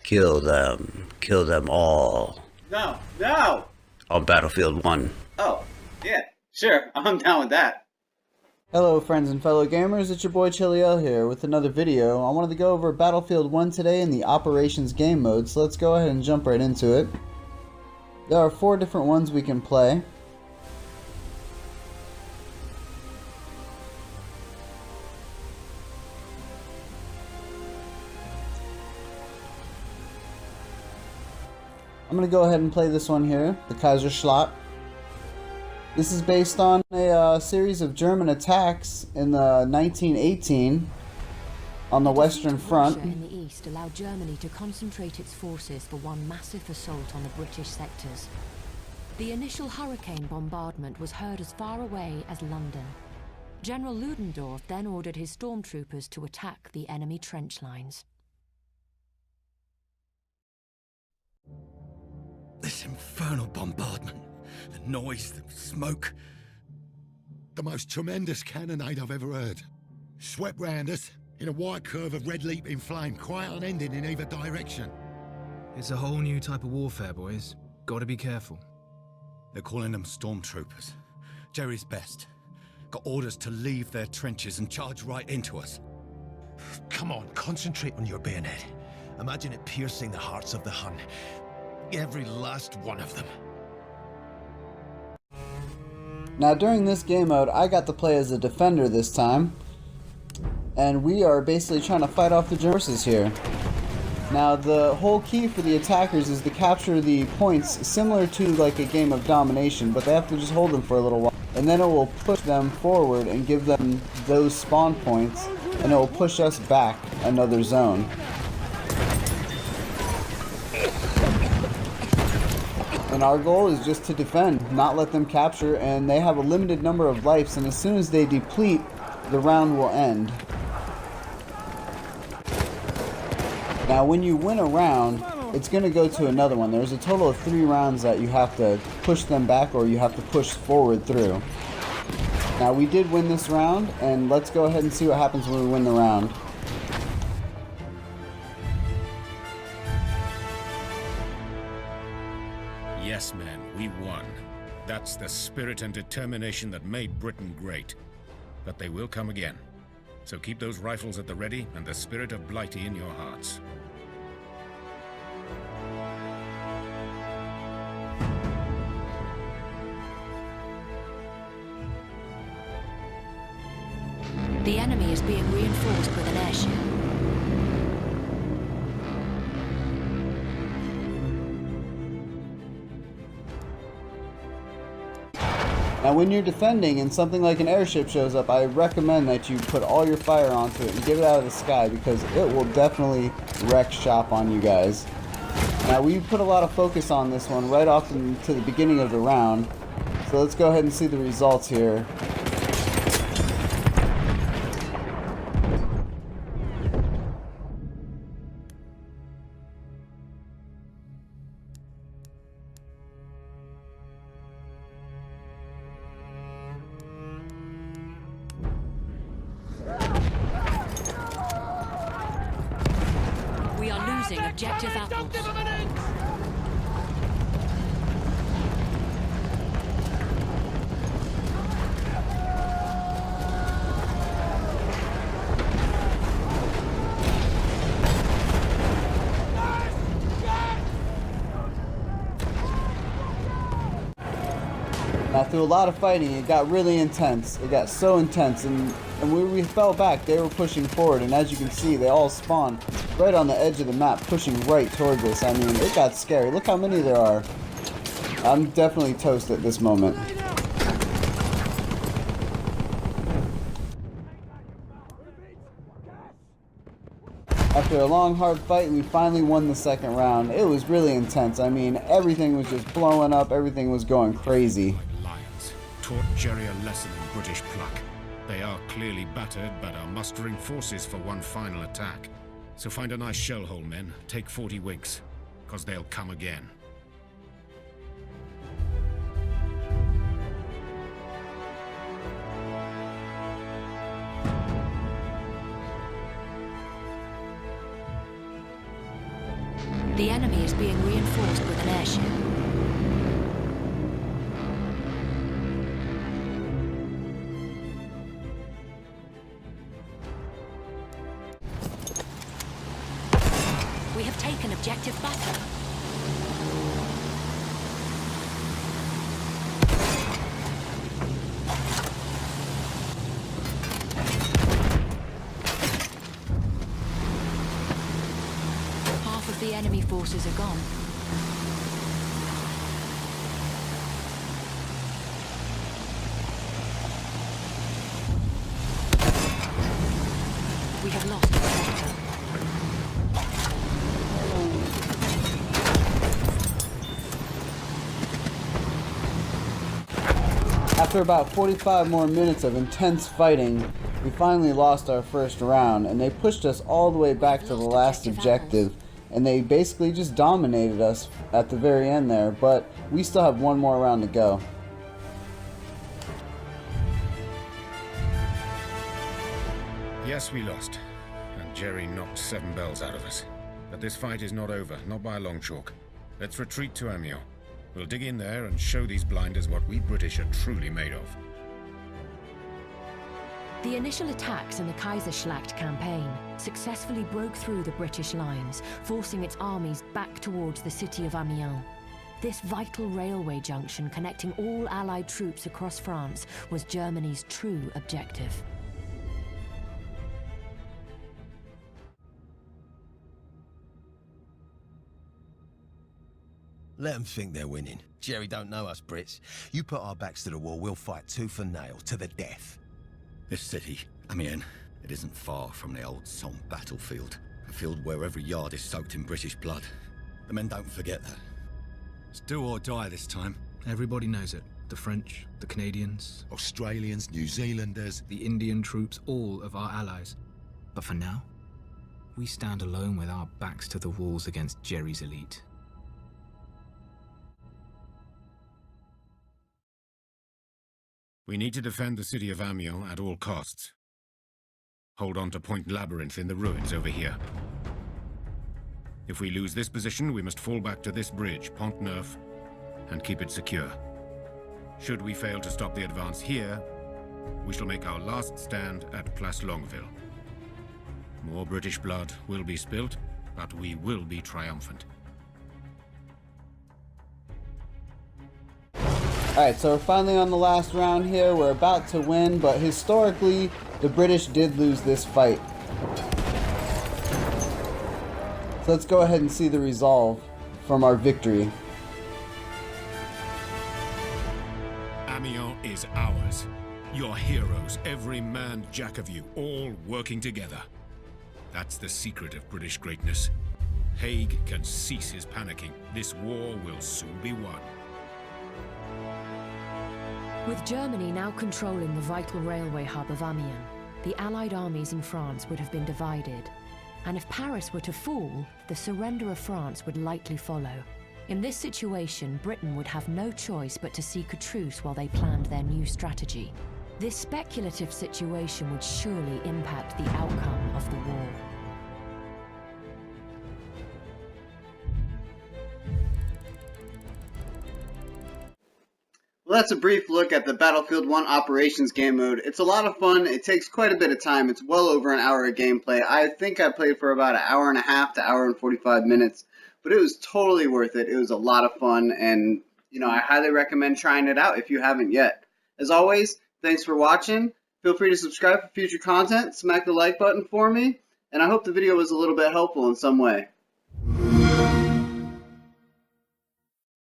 Kill them. Kill them all. No, no! On Battlefield 1. Oh, yeah, sure, I'm down with that. Hello friends and fellow gamers, it's your boy Chiliel here with another video. I wanted to go over Battlefield 1 today in the Operations game mode, so let's go ahead and jump right into it. There are 4 different ones we can play. I'm going to go ahead and play this one here, the Kaiserschlacht. This is based on a series of German attacks in the 1918 on the Western Front. In the east allowed Germany to concentrate its forces for one massive assault on the British sectors. The initial hurricane bombardment was heard as far away as London. General Ludendorff then ordered his stormtroopers to attack the enemy trench lines. This infernal bombardment, the noise, the smoke. The most tremendous cannonade I've ever heard. Swept round us in a wide curve of red leaping flame, quite unending in either direction. It's a whole new type of warfare, boys. Gotta be careful. They're calling them stormtroopers. Jerry's best. Got orders to leave their trenches and charge right into us. Come on, concentrate on your bayonet. Imagine it piercing the hearts of the Hun. Every last one of them. Now during this game mode, I got to play as a defender this time. And we are basically trying to fight off the forces here. Now the whole key for the attackers is to capture the points similar to like a game of domination, but they have to just hold them for a little while. And then it will push them forward and give them those spawn points, and it will push us back another zone. And our goal is just to defend, not let them capture, and they have a limited number of lives, and as soon as they deplete, the round will end. Now when you win a round, it's going to go to another one. There's a total of 3 rounds that you have to push them back or you have to push forward through. Now we did win this round, and let's go ahead and see what happens when we win the round. Yes, men, we won. That's the spirit and determination that made Britain great. But they will come again. So keep those rifles at the ready and the spirit of Blighty in your hearts. The enemy is being reinforced with an airship. Now when you're defending and something like an airship shows up, I recommend that you put all your fire onto it and get it out of the sky, because it will definitely wreck shop on you guys. Now we put a lot of focus on this one right off into the beginning of the round, so let's go ahead and see the results here. We are losing objective apples. Now through a lot of fighting, it got really intense. It got so intense, and when we fell back, they were pushing forward, and as you can see, they all spawned right on the edge of the map, pushing right towards us. I mean, it got scary. Look how many there are. I'm definitely toast at this moment. After a long, hard fight, we finally won the second round. It was really intense. I mean, everything was just blowing up. Everything was going crazy. Lions taught Jerry a lesson in British pluck. They are clearly battered, but are mustering forces for one final attack. So find a nice shell hole, men. Take 40 winks, 'cause they'll come again. The enemy is being reinforced with an airship. We have taken objective butter. Half of the enemy forces are gone. We have lost the sector. After about 45 more minutes of intense fighting, we finally lost our first round, and they pushed us all the way back to the last objective, and they basically just dominated us at the very end there, but we still have one more round to go. Yes, we lost, and Jerry knocked 7 bells out of us. But this fight is not over, not by a long chalk. Let's retreat to Amiens. We'll dig in there and show these blinders what we British are truly made of. The initial attacks in the Kaiserschlacht campaign successfully broke through the British lines, forcing its armies back towards the city of Amiens. This vital railway junction connecting all Allied troops across France was Germany's true objective. Let them think they're winning. Jerry don't know us Brits. You put our backs to the wall, we'll fight tooth and nail, to the death. This city, Amiens, it isn't far from the old Somme battlefield. A field where every yard is soaked in British blood. The men don't forget that. It's do or die this time. Everybody knows it. The French, the Canadians, Australians, New Zealanders. the Indian troops, all of our allies. But for now, we stand alone with our backs to the walls against Jerry's elite. We need to defend the city of Amiens at all costs. Hold on to Point Labyrinth in the ruins over here. If we lose this position, we must fall back to this bridge, Pont Neuf, and keep it secure. Should we fail to stop the advance here, we shall make our last stand at Place Longueville. More British blood will be spilt, but we will be triumphant. Alright, so we're finally on the last round here. We're about to win, but historically, the British did lose this fight. So let's go ahead and see the resolve from our victory. Amiens is ours. Your heroes, every man jack of you, all working together. That's the secret of British greatness. Haig can cease his panicking. This war will soon be won. With Germany now controlling the vital railway hub of Amiens, the Allied armies in France would have been divided. And if Paris were to fall, the surrender of France would likely follow. In this situation, Britain would have no choice but to seek a truce while they planned their new strategy. This speculative situation would surely impact the outcome of the war. Well, that's a brief look at the Battlefield 1 Operations game mode. It's a lot of fun. It takes quite a bit of time. It's well over an hour of gameplay. I think I played for about an hour and a half to hour and 45 minutes, but it was totally worth it. It was a lot of fun, and I highly recommend trying it out if you haven't yet. As always, thanks for watching. Feel free to subscribe for future content. Smack the like button for me, and I hope the video was a little bit helpful in some way.